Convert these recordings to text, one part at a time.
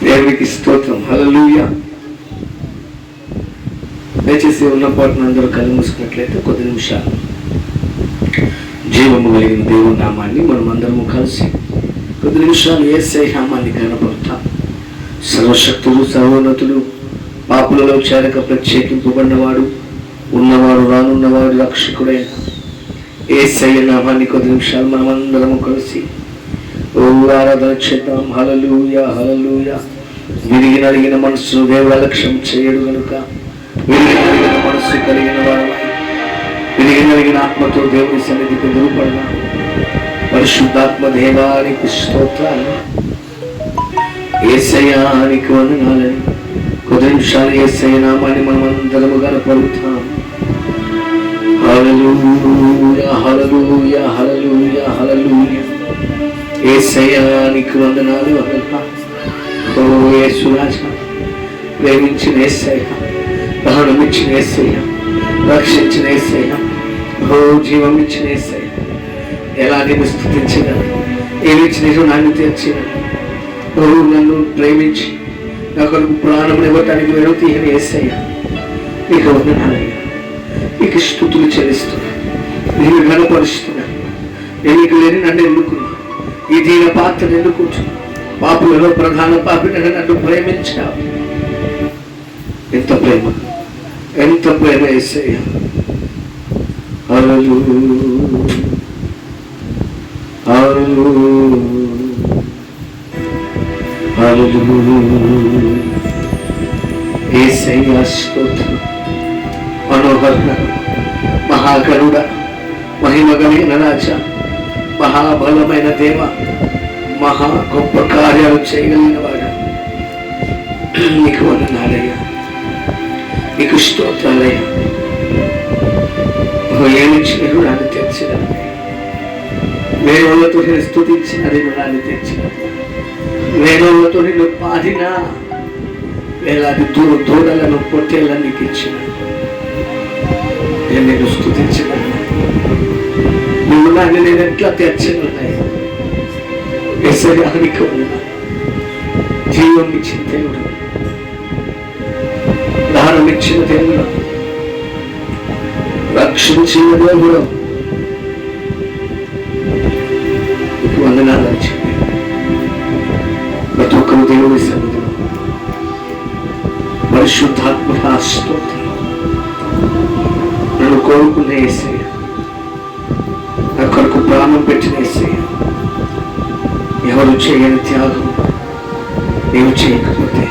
దేవునికి స్తోత్రం. హల్లెలూయా. దయచేసి ఉన్న పాటను అందరూ కళ్ళు మూసుకున్నట్లయితే కొద్ది నిమిషాలు జీవము కలిగిన దేవుని నామాన్ని మనం అందరము కలిసి కొద్ది నిమిషాలు యేసయ్య నామాన్ని కనపడతాం. సర్వశక్తుడు, సర్వోన్నతుడు, పాపులలో చేరక ప్రత్యేకింపబడినవాడు, ఉన్నవాడు, రానున్నవాడు, రక్షకుడైన యేసయ్య నామాన్ని కొద్ది నిమిషాలు మనం అందరము కలిసి ఆరాధన చేద్దాం. హల్లెలూయా, హల్లెలూయా. విరిగి నలిగిన మనస్సును దేవుడు అలక్ష్యం చేయడు కనుక విరిగి నలిగిన మనస్సు కలిగిన వారమై విరిగి నలిగిన ఆత్మతో దేవుని సన్నిధికి ఎదురుపడగా పరిశుద్ధాత్మ దేవానికి స్తోత్రాలు, యేసయ్యానికి వందనాలని కొద్ది నిమిషాలు యేసయ్య నామాన్ని మనం అందరము కనపడుతాం. హల్లెలూయా, హల్లెలూయా, హల్లెలూయా, హల్లెలూయా. యేసయ్యానికి వందనాలు. ఓ యేసురాజా, ప్రేమించిన యేసయ్య, ప్రాణమిచ్చిన యేసయ్య, రక్షించిన యేసయ్య, ఓ జీవం ఇచ్చిన యేసయ్య, ఎలా నేను స్తుతించిన, ఏమిచ్చిన రుణాన్ని తీర్చిన, ఓ నన్ను ప్రేమించి నా కొరకు ప్రాణం ఇవ్వటానికి వెనుక తీయని యేసయ్య, నీకు వందనాలయ్య. నీకు స్తుతులు చెల్లిస్తున్నా, నేను ఘనపరుస్తున్నా. నేను నీకు లేని నన్ను ఎన్నుకున్నా, ఈ దీన పాత్రను ఎన్నుకుంటున్నా. పాపులలో ప్రధాన పాపిని నన్ను ప్రేమించావు. ఎంత ప్రేమ, ఎంత ప్రేమ యేసయ్య. హల్లెలూయా, హల్లెలూయా. యేసయ్య స్తోత్రం. మనోహర, మహాగరుడ, మహిమ కలిగిన రాజా, మహాబలమైన దేవ, మహా గొప్ప కార్యాలు చేయగలిగిన వాడు, నీకు వందనాలయ్యా, నీకు స్తోత్రాలయ్యా. ఏమిచ్చిన రుణాన్ని తెచ్చిన, వేణువులతో నేను స్తుతించిన రుణాన్ని తెచ్చిన, వేణువులతో నిన్ను పాడిన, వేలాది దూడలను పొట్టేళ్ళని నీకు ఇచ్చిన, నేను స్తుతించిన నువ్వు నాన్ని నేను ఎట్లా తెచ్చినాయి. యేసయ్యానికి జీవం ఇచ్చిన దేవుడు, దానం ఇచ్చిన దేవుడు, రక్షించిన దేవుడు, నీకు వందనాలు వచ్చింది. ప్రతి ఒక్కరు దేవుడి సన్నిధిలో పరిశుద్ధాత్మ స్తోత్రం. నన్ను కోరుకున్న యేసయ్య, నా కొరకు ప్రాణం పెట్టిన యేసయ్య, ఎవరు చేయని త్యాగం నీవు చేయకపోతే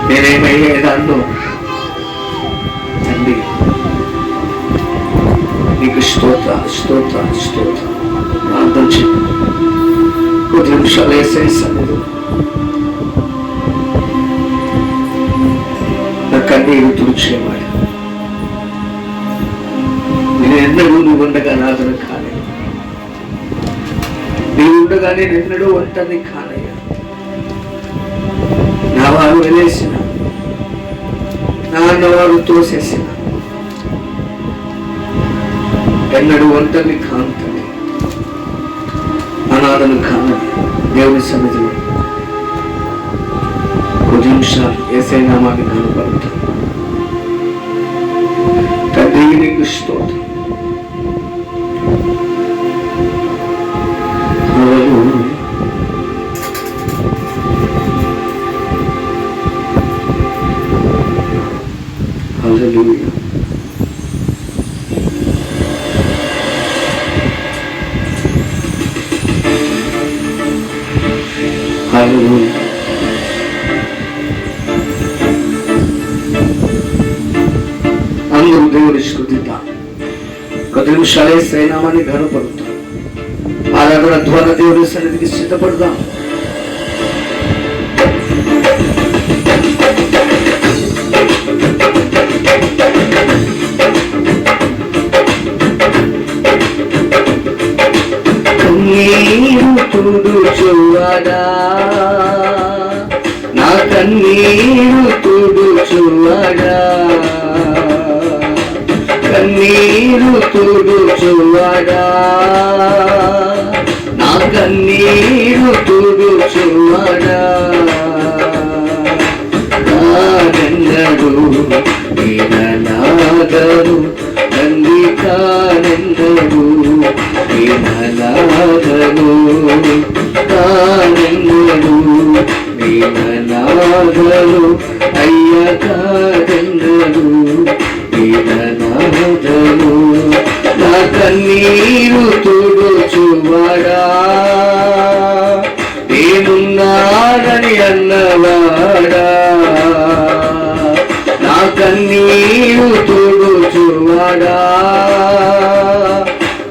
నేనేమయ్యేదాన్నో తండ్రి. నీకు స్తోత్ర స్తోత్ర స్తోత్ర. ప్రార్థన చెప్పు కొద్ది నిమిషాలు యేసయ్య సన్నిధిలో నా కన్నీరు తుడిచేవాడు. నేను ఎన్నడూ నువ్వు ఉండగా నాదన కానే, నీవు ఉండగా నేను ఎన్నడూ ఒంటరిని కానయ్యా. నా వారు వెళ్ళేసిన, నా అన్నవారు తోసేసిన, ఎన్నడూ ఒంటరిని కాంతని, అనాథను కానని దేవుని సన్నిధిలో కొద్ది నిమిషాలు యేసయ్య నామాన్ని కనపడతాం. తండ్రి నీకు స్తోత్రం. హల్లెలూయా. హల్లెలూయా. అందరూ దేవుని స్తుతిద్దాం. కొద్ది నిమిషాలు యేసయ్య నామాన్ని ఘనపడుతాం. ఆరాధన ద్వారా దేవుని సన్నిధికి సిద్ధపడదాం. కన్నీరు తుడుచువాడా, నా కన్నీరు తుడుచువాడా, కన్నీరు తుడుచువాడా, నా కన్నీరు తుడుచువాడా కానెన్నడు విననాదను తండ్రి కానెన్నడు విననాదను కానెన్నడు విననాదను అయ్య కానెన్నడు విననాదను నా కన్నీరు తుడుచువాడా నేనున్నానని అన్నవాడా నా కన్నీరు తుడుచువాడా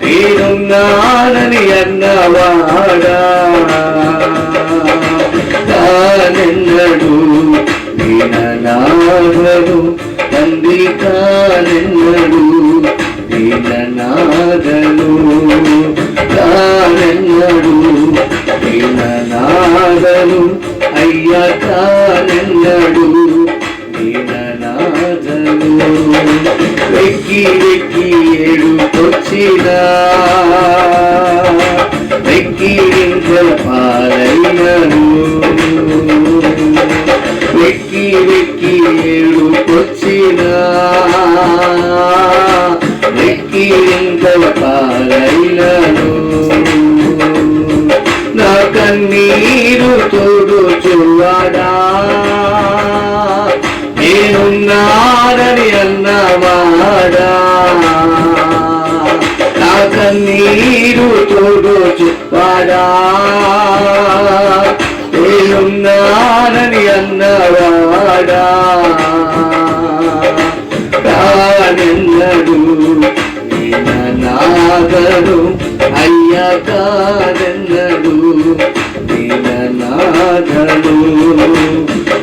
నేనున్నానని అన్నవాడా కానెన్నడు విననాదను తండ్రి కానెన్నడు విననాదను కానెన్నడు విననాదను అయ్య కానెన్నడు విననాదను వెక్కి వెక్కి ఏడుకొచ్చినా వెక్కిరింతల పాలైనను వెక్కి వెక్కి ఏడుకొచ్చినా వెక్కిరింతల పాలైనను నా కన్నీరు తుడుచువాడా నేనున్నానని అన్నవాడా నా కన్నీరు తుడుచువాడా నేనున్నానని అన్నవాడా కానెన్నడు విననాదను అయ్య కానెన్నడు విననాదను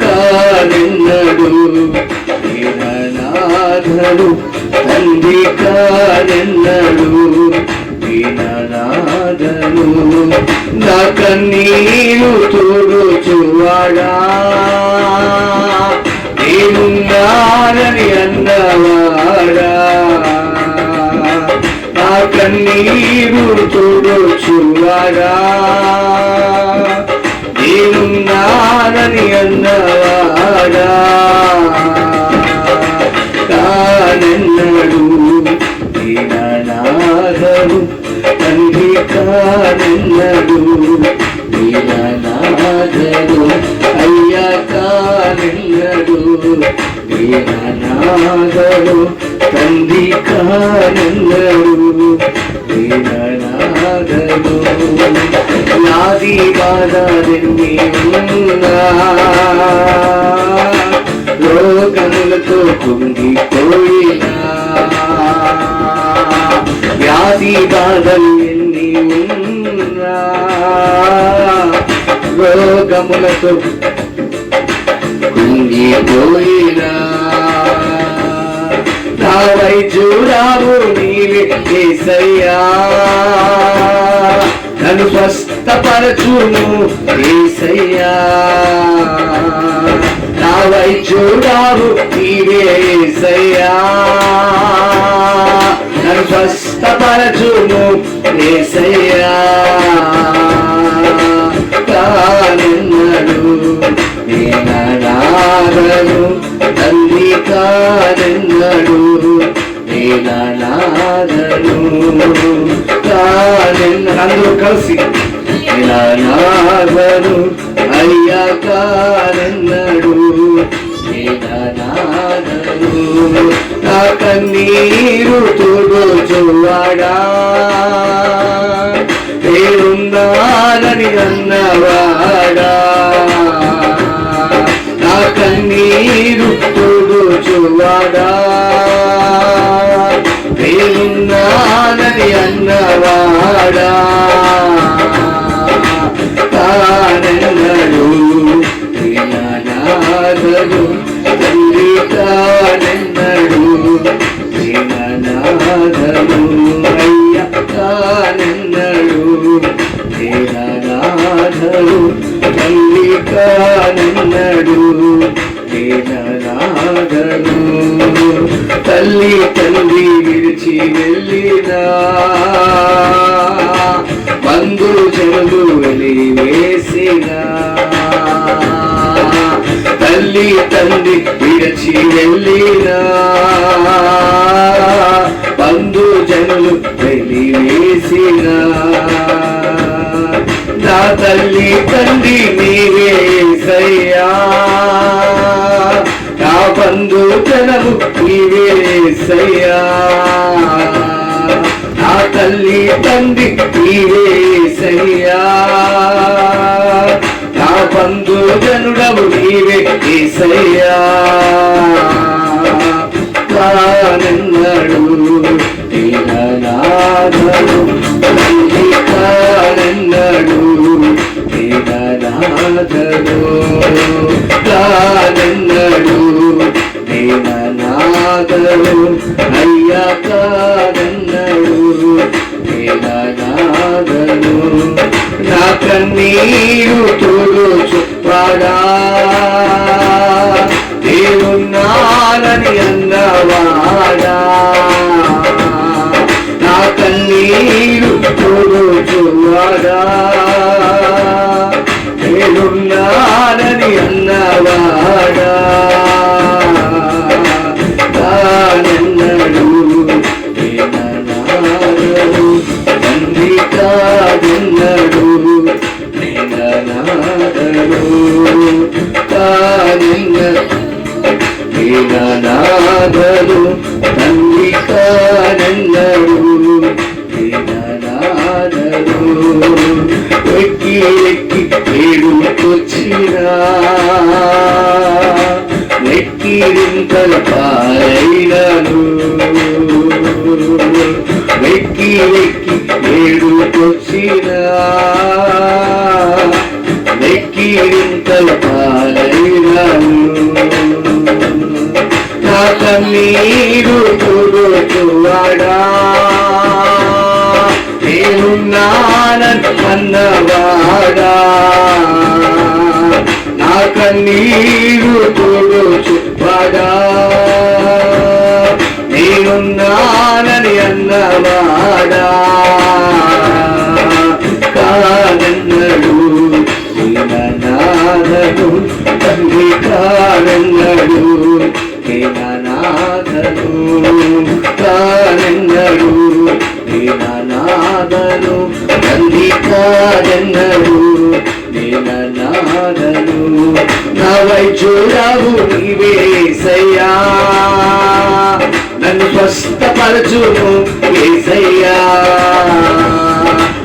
కానెన్నడు విననాదను తండ్రి కానెన్నడు విననాదను నా కన్నీరు తుడుచువాడా నేనున్నానని అన్నవాడా నా కన్నీరు తుడుచువాడా నేనున్నానని అన్నవాడా కానెన్నడు విననాదను తండ్రి కానెన్నడు విననాదను అయ్య కానెన్నడు విననాదను తండ్రి కానెన్నడు విననాదను వ్యాధి బాధలెన్ని ఉన్నా రోగములతో కుంగిపోయినా వ్యాధి బాధలు ఎన్ని ఉన్నా రోగములతో కుంగిపోయినా నా వైద్యురావు నీవే యేసయ్యా నన్ను స్వస్థపరచును యేసయ్యా నా వైద్యురావు నీవే యేసయ్యా నన్ను స్వస్థపరచును యేసయ్యా కానెన్నడు విననాదను తండ్రి కానెన్నడు విననాదను కానెన్నడు అందరూ కలిసి విననాదను అయ్య కానెన్నడు విననాదను నా కన్నీరు తుడుచువాడా నేనున్నానని అన్నవాడా నా కన్నీరు తుడుచువాడా నేనున్నానని అన్నవాడా కానెన్నడు విననాదను తండ్రి కానెన్నడు విననాదను అయ్య కానెన్నడు విననాదను తండ్రి కానెన్నడు విననాదను తల్లి తండ్రి విడిచి వెళ్ళినా బంధు జనులు వెలివేసిన తల్లి తండ్రి విడచి వెళ్ళిన బంధు జనులు వెలివేసిన నా తల్లి తండ్రి నీవే యేసయ్యా నా బంధు జనము నీవే యేసయ్యా నా తల్లి తండ్రి నీవే యేసయ్యా నా బంధు జనుడవు నీవే యేసయ్యా కానెన్నడు దీననాథను తల్లి కానెన్నడు దీననాథను కానెన్నడు దీననాథను అయ్యా కానెన్నడు దీననాథను నా కన్నీరు తుడుచువాడా దేవున్నానని అన్నవాడా నా కన్నీరు తుడుచువాడా దేవున్నానని అన్నవాడా కానెన్నడు దీననాథను తండ్రి కానెన్నడు దీననాథను కానెన్నడు దీననాథను తండ్రి కానెన్నడు దీననాథను ఎక్కి ఎక్కి ఏడుకొచ్చినా వెక్కిరింతల పాలైనను వెక్కి వెక్కి ఏడుకొచ్చినా వెక్కిరింతల పాలైనను నా కన్నీరు తుడుచువాడా నేనున్నానని అన్నవాడా నా కన్నీరు తుడుచువాడా నేనున్నానని అన్నవాడా కానెన్నడు దీననాథను తండ్రి కానెన్నడు దీననాథను కానెన్నడు దీననాథను తండ్రి కానెన్నడు దీననాథను నా వైద్యుడవు నీవే యేసయ్యా నన్ను స్వస్థపరచును యేసయ్యా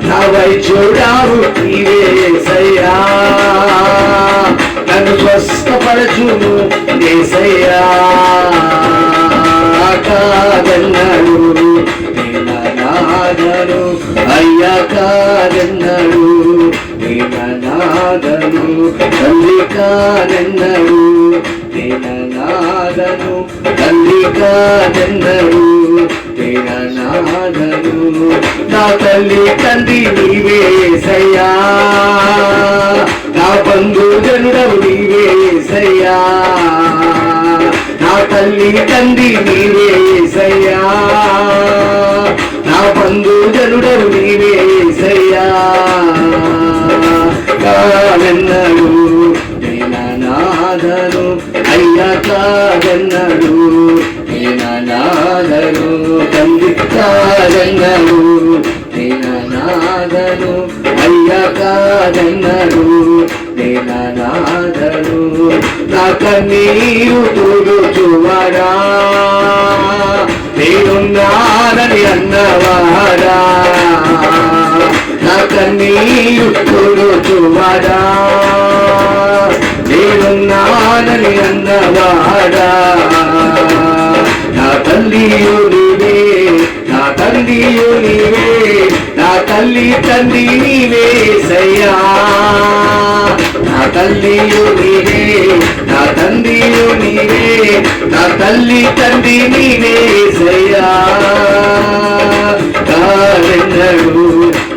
నా వైద్యుడవు నీవే యేసయ్యా నన్ను స్వస్థపరచును యేసయ్యా కాదన్నాడు దీననాథను అయ్యా కాదన్నాడు దీననాథను తల్లి కాదన్నాడు దీననాథను తల్లి కాదన్నాడు దీననాథను నా తల్లి తండ్రి నీవే యేసయ్యా నా బంధు జనుడవు నీవే యేసయ్యా నా తల్లి తండ్రి నీవే యేసయ్యా నా బంధు జనుడవు నీవే యేసయ్యా కాదన్నాడు దీననాథను అయ్యా కాదన్నాడు దీననాథను తండ్రి కాదన్నాడు దీననాథను అయ్యా కాదన్నాడు దీననాథను నా కన్నీరు తుడుచువాడా నేనున్నానని అన్నవాడా నా కన్నీరు తుడుచువాడా నేనున్నానని అన్నవాడా నా తల్లియు నీవే నా తండ్రియు నీవే నా తల్లి తండ్రి నీవే యేసయ్యా నా తల్లియు నీవే నా తండ్రియు నీవే నా తల్లి తండ్రి నీవే యేసయ్యా కాదన్నాడు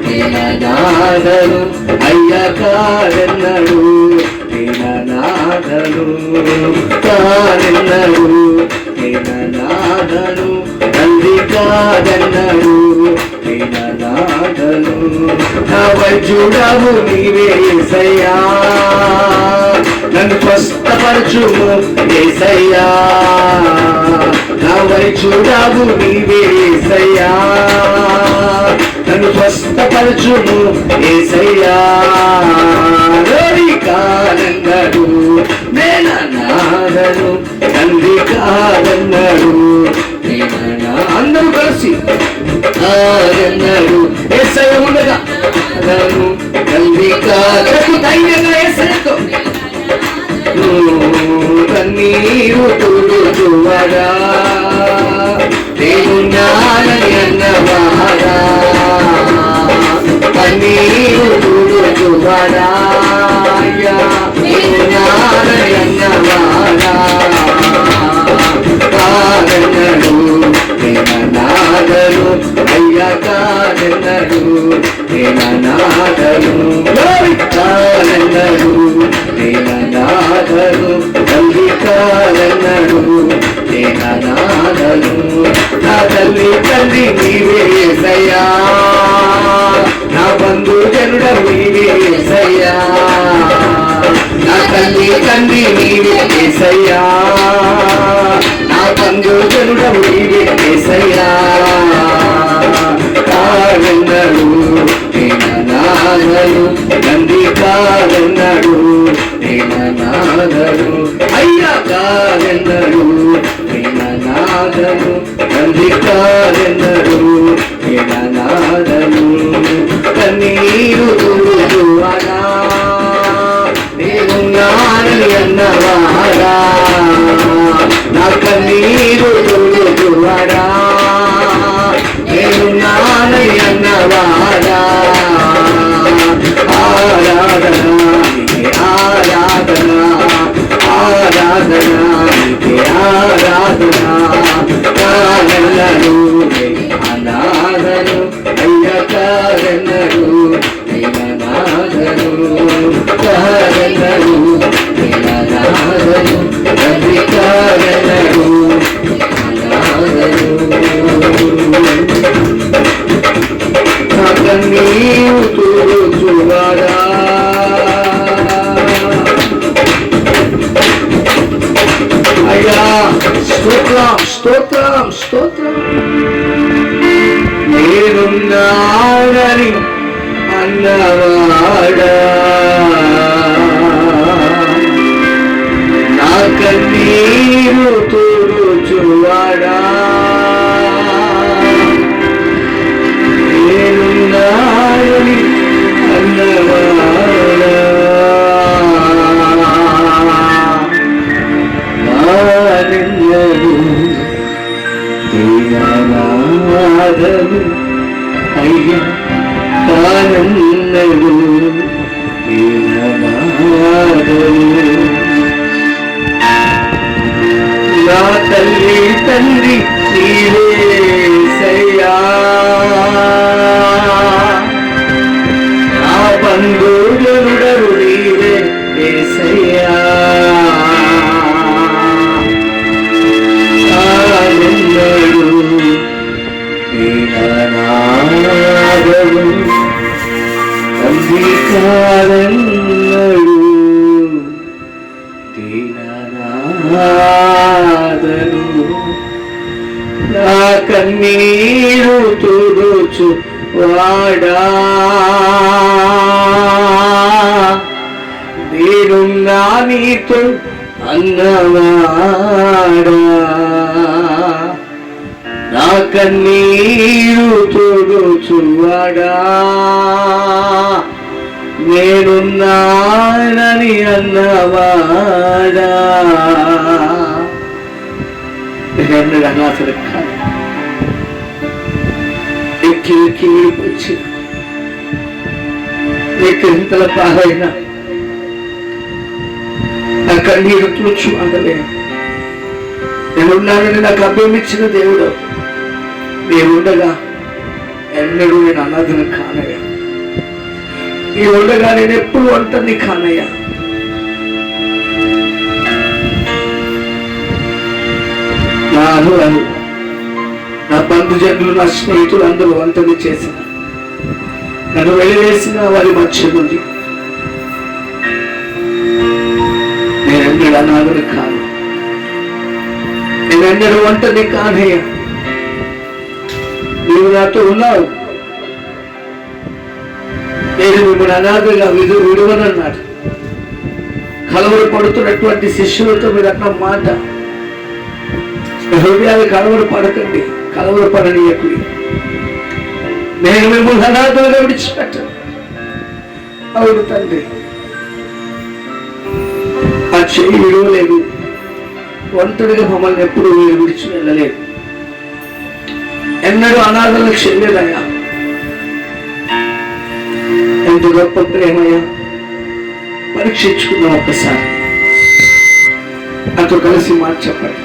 దీననాథను అయ్యా కాదన్నాడు దీననాథను కాదన్నాడు దీననాథను తండ్రి కాదన్నాడు నాథను. నా వైద్యుడవు నీవే యేసయ్యా, నన్ను స్వస్థపరచుము యేసయ్యా. నా వైద్యుడవు నీవే యేసయ్యా, నన్ను స్వస్థపరచుము యేసయ్యా. కాదన్నాడు నాథను, తండ్రి కాదన్నాడు అందరూ కలిసి కాదన్నాడు. యేసయ్య ఉండగా నన్ను తండ్రి కాదను. ధైర్యంగా యేసయ్యతో కన్నీరు తుడుచువాడా, నేనున్నానని అన్నవాడా, కన్నీరు తుడుచువాడా, నేనున్నానని అన్నవాడా. కాదన్నాడు నాథను, అయ్యా కాదన్నాడు నాథను. కాదన్నాడు నాథను, తల్లి కాదన్నాడు నాథను. నా తల్లి తల్లి నీవే యేసయ్యా, నా బంధు జనుడవు నీవే యేసయ్యా. నా తల్లి తండ్రి నీవే యేసయ్యా, నా బంధు జనుడవు నీవే యేసయ్యా. కాదన్నాడు నాథను, తండ్రి కాదన్నాడు నాథను. అయ్యా కాదన్నాడు నాథను, తండ్రి కాదన్నాడు నాథను. కన్నీరు తుడుచువాడా, నేనున్నానని అన్నవాడా, నా కన్నీరు తుడుచువాడా, నేనున్నానని అన్నవాడా. ఆరాధన ఆరాధన ఆరాధన ఆరాధన. కాదన్నాడు అనాథను, అయ్యా కాదన్నాడు నాథను. కాదన్నాడు నాథను, తండ్రి కాదన్నాడు నాథను. నా కన్నీరు తుడుచువాడా, అయ్యా స్తోత్రం స్తోత్రం స్తోత్రం. నేనున్నానని అన్నవాడా, నా కన్నీరు తుడుచువాడా, నేనున్నానని అన్నవాడా. నాథను, అయ్యా కాదన్నాడు నాథను. నా తల్లి తండ్రి నీవే యేసయ్యా, నా బంధువుడవు నీవే యేసయ్యా. కాదన్నాడు నాథను, తండ్రి కాదన్నాడు నాథను. నా కన్నీరు తుడుచువాడా, నేనున్నా నీతో అన్నవాడా, నా కన్నీరు తుడుచువాడా, నేనున్నానని అన్నవాడా. అనాథలు కాదు, ఎక్కి ఎక్కి వచ్చి ఎక్కింతల పాలైన నా కన్నీరు తుడుచువాడలే. నేనున్నానని నాకు అభయం ఇచ్చిన దేవుడు, నేనుండగా ఎన్నడూ నేను అనాథను కానయ్యా, నీ ఉండగా నేను ఎప్పుడు ఒంటరిని కానయ్యా. నా అనురాలు, నా బంధుజనులు, నా స్నేహితులు అందరూ ఒంటరి చేసిన, నన్ను వెలివేసిన వారి మధ్య నుండి నేనెన్నడూ అనాథను కాను, నేనెన్నడూ ఒంటరి కానయ్యా. నీవు నాతో ఉన్నావు, నేను మిమ్మల్ని అనాథగా విడువనన్నాడు. కలవర పడుతున్నటువంటి శిష్యులతో మీరు అన్న మాట, హృదయాలు కలవర పడకండి, కలవర పడనీయకుడి, నేను మిమ్మల్ని అనాథలుగా విడిచిపెట్టను. అవును తండ్రి, ఆ చెయ్యి విడవలేదు, ఒంటరిగా మమ్మల్ని ఎప్పుడు విడిచి వెళ్ళలేదు, ఎన్నడూ అనాథలకు చెయ్యలేదయ్యా. ఎంత గొప్ప ప్రేమయ్యా, పరీక్షించుకున్నాం ఒక్కసారి. నాతో కలిసి మాట చెప్పండి.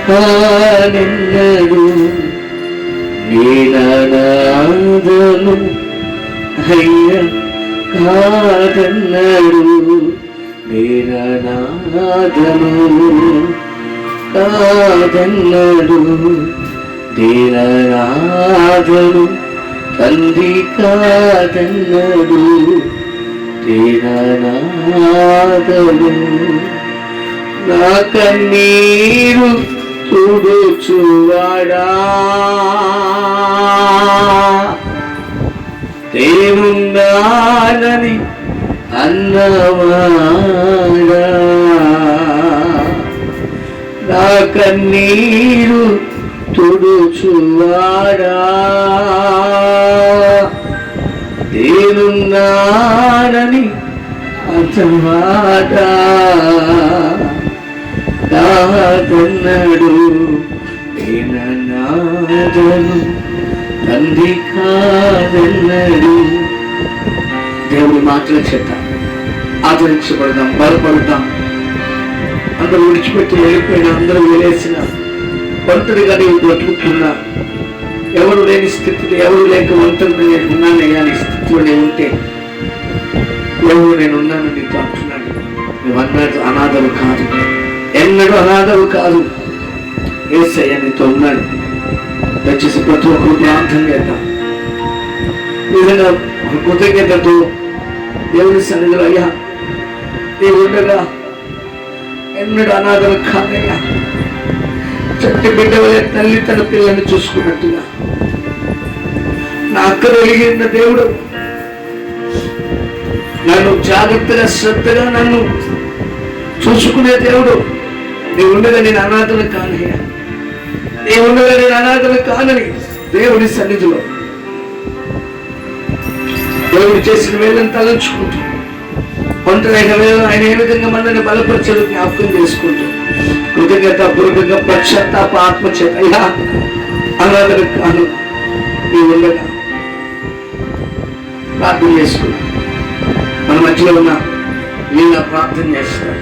కానెన్నడు నేననాథను అయ్యా, కాదన్నడు నేననాథను, కాదన్నడు నేననాథను, తండ్రి కాదన్నడు నేననాథను. నా కన్నీరు తుడుచువాడా, దేవున్నానని అన్నవాడా, నా కన్నీరు తుడుచువాడా, నేనున్నానని అన్నవాడా, కాదన్నడు నేననాథను, తండ్రి కాదన్నడు. దేవుని మాటల చేత ఆదరించబడదాం, బలపడదాం. అందరూ విడిచిపెట్టి వెళ్ళిపోయిన, అందరూ వెళ్ళేసిన, ఒంటరిగా నీవు బ్రతుకుతున్నా, ఎవరు లేని స్థితిలో, ఎవరు లేక ఒంటరిగా నేను ఉన్నానయ్యా నీ స్థితిలో నేను ఉంటే, ఎవరు నేను ఉన్నాను నీతో అంటున్నాడు. నువ్వు అన్నాడు అనాథలు కాదు, ఎన్నడూ అనాథలు కాదు. యేసయ్య నీతో ఉన్నాడు. దయచేసి ప్రతి ఒక్కరు ప్రార్థన చేద్దాం. నిజంగా కృతజ్ఞతతో దేవుని సన్నిధిలో, అయ్యా నీవు ఉండగా ఎన్నడూ అనాథలు కాదయ్యా. చట్టి బిడ్డ వలె తల్లి తన పిల్లల్ని చూసుకున్నట్టుగా నా అక్కలు వెలిగిన దేవుడు, నన్ను జాగ్రత్తగా శ్రద్ధగా నన్ను చూసుకునే దేవుడు, నీ ఉండగా నేను అనాథలు కానయ్యా, నీ ఉండగా నేను అనాథలు కానని దేవుని సన్నిధిలో దేవుడు చేసిన వేళను తలంచుకుంటూ, ఒంటరైన వేళ ఆయన ఏ విధంగా మనల్ని బలపరచలు జ్ఞాపకం చేసుకుంటూ, కృతజ్ఞత పూర్వకంగా పశ్చాత్తాప ఆత్మచేత అయ్యా అనాథలు కాను, నీ ఉండగా ప్రార్థన చేసుకున్నా. మన మధ్యలో ఉన్న వీళ్ళ ప్రార్థన చేస్తారు.